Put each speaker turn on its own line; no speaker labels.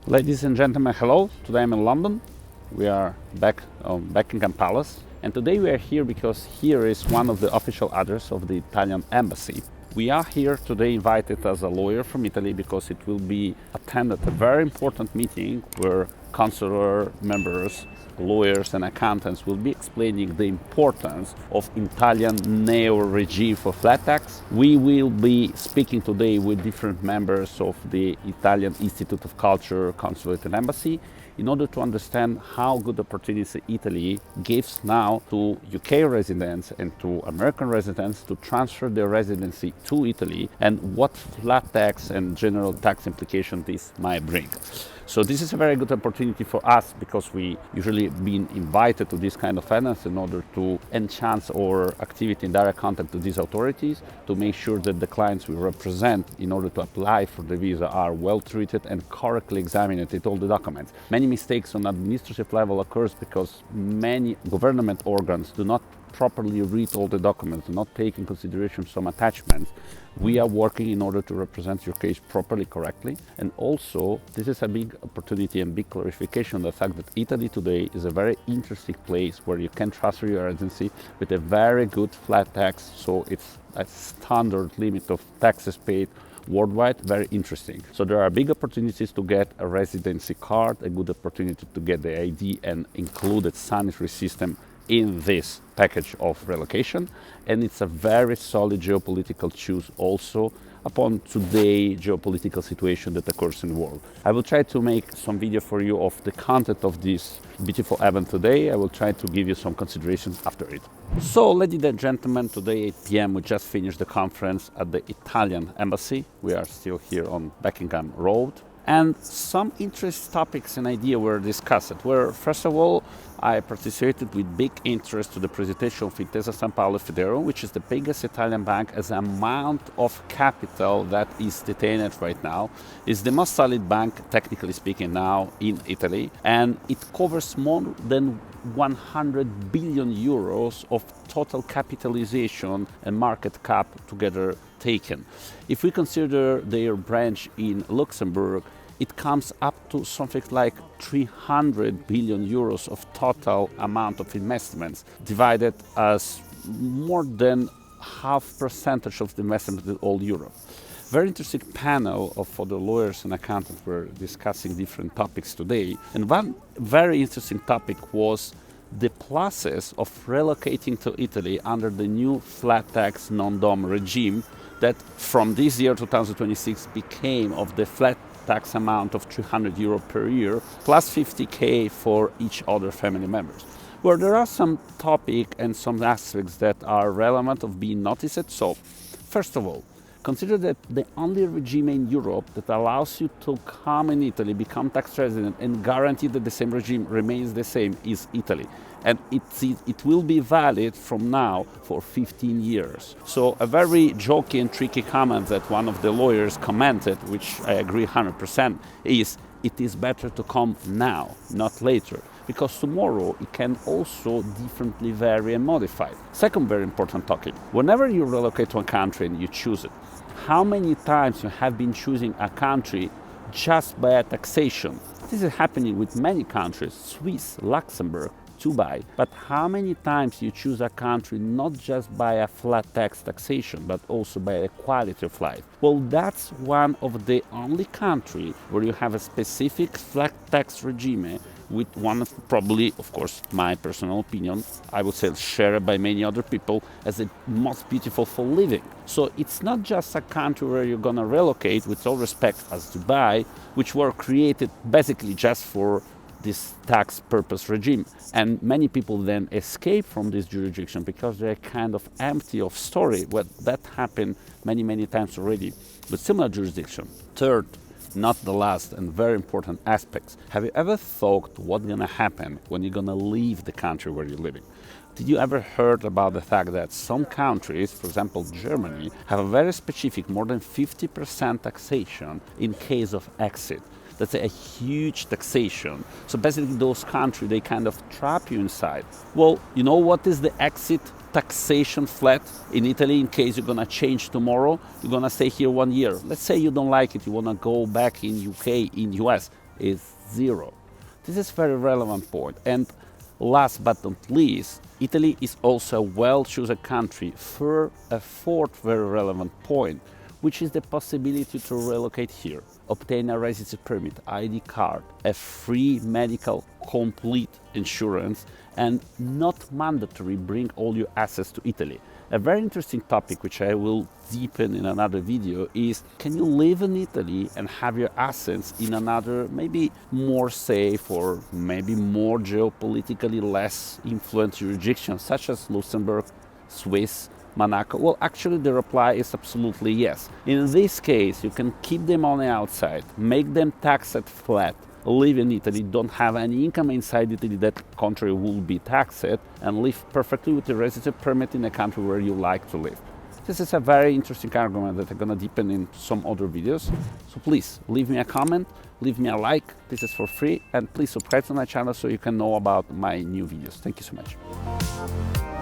Ladies and gentlemen, hello. Today I'm in London. We are back on Buckingham Palace. And today we are here because here is one of the official address of the Italian embassy. We are here today invited as a lawyer from Italy because it will be attended a very important meeting where consular members, lawyers and accountants will be explaining the importance of Italian neo-regime for flat tax. We will be speaking today with different members of the Italian Institute of Culture, Consulate and Embassy in order to understand how good opportunities Italy gives now to UK residents and to American residents to transfer their residency to Italy and what flat tax and general tax implication this might bring. So this is a very good opportunity for us because we usually been invited to this kind of events in order to enhance our activity in direct contact to these authorities to make sure that the clients we represent in order to apply for the visa are well treated and correctly examined at all the documents. Many mistakes on administrative level occurs because many government organs do not properly read all the documents, do not take in consideration some attachments. We are working in order to represent your case properly, correctly. And also, this is a big opportunity and big clarification of the fact that Italy today is a very interesting place where you can transfer your residency with a very good flat tax. So it's a standard limit of taxes paid worldwide, very interesting. So there are big opportunities to get a residency card, a good opportunity to get the ID and included sanitary system in this package of relocation, and it's a very solid geopolitical choice also upon today geopolitical situation that occurs in the world. I will try to make some video for you of the content of this beautiful event today. I will try to give you some considerations after it. So, ladies and gentlemen, today 8 p.m. we just finished the conference at the Italian embassy. We are still here on Buckingham Road. And some interesting topics and ideas were discussed. Where, first of all, I participated with big interest to the presentation of Intesa Sanpaolo Federo, which is the biggest Italian bank as amount of capital that is detained right now. It's the most solid bank, technically speaking, now in Italy, and it covers more than 100 billion euros of total capitalization and market cap together taken. If we consider their branch in Luxembourg, it comes up to something like 300 billion euros of total amount of investments, divided as more than half percentage of the investment in all Europe. Very interesting panel of other lawyers and accountants were discussing different topics today. And one very interesting topic was the pluses of relocating to Italy under the new flat tax non-dom regime that from this year 2026 became of the flat tax amount of 300 euro per year plus 50k for each other family members. Where there are some topics and some aspects that are relevant of being noticed. So, first of all, consider that the only regime in Europe that allows you to come in Italy, become tax resident, and guarantee that the same regime remains the same is Italy. And it will be valid from now for 15 years. So a very jokey and tricky comment that one of the lawyers commented, which I agree 100%, is it is better to come now, not later. Because tomorrow it can also differently vary and modify. Second very important topic, whenever you relocate to a country and you choose it, how many times you have been choosing a country just by a taxation? This is happening with many countries, Swiss, Luxembourg, Dubai. But how many times you choose a country not just by a flat taxation, but also by a quality of life? Well, that's one of the only country where you have a specific flat tax regime with one of probably, of course, my personal opinion, I would say shared by many other people as the most beautiful for living. So it's not just a country where you're gonna relocate, with all respect, as Dubai, which were created basically just for this tax purpose regime. And many people then escape from this jurisdiction because they're kind of empty of story. Well, that happened many times already with similar jurisdiction. Third, not the last and very important aspects. Have you ever thought what's gonna happen when you're gonna leave the country where you're living? Did you ever heard about the fact that some countries, for example Germany, have a very specific more than 50% taxation in case of exit? That's a huge taxation. So basically those countries, they kind of trap you inside. Well, you know what is the exit taxation flat in Italy in case you're gonna change tomorrow? You're gonna stay here 1 year. Let's say you don't like it, you wanna go back in UK, in US. is 0. This is a very relevant point. And last but not least, Italy is also a well-chosen country for a fourth very relevant point, which is the possibility to relocate here, obtain a residency permit, ID card, a free medical complete insurance, and not mandatory bring all your assets to Italy. A very interesting topic, which I will deepen in another video, is can you live in Italy and have your assets in another, maybe more safe or maybe more geopolitically less influent jurisdiction, such as Luxembourg, Swiss, Monaco? Well, actually the reply is absolutely yes. In this case, you can keep the money outside, make them taxed flat, live in Italy, don't have any income inside Italy, that country will be taxed, and live perfectly with a residency permit in a country where you like to live. This is a very interesting argument that I'm gonna deepen in some other videos. So please leave me a comment, leave me a like, this is for free, and please subscribe to my channel so you can know about my new videos. Thank you so much.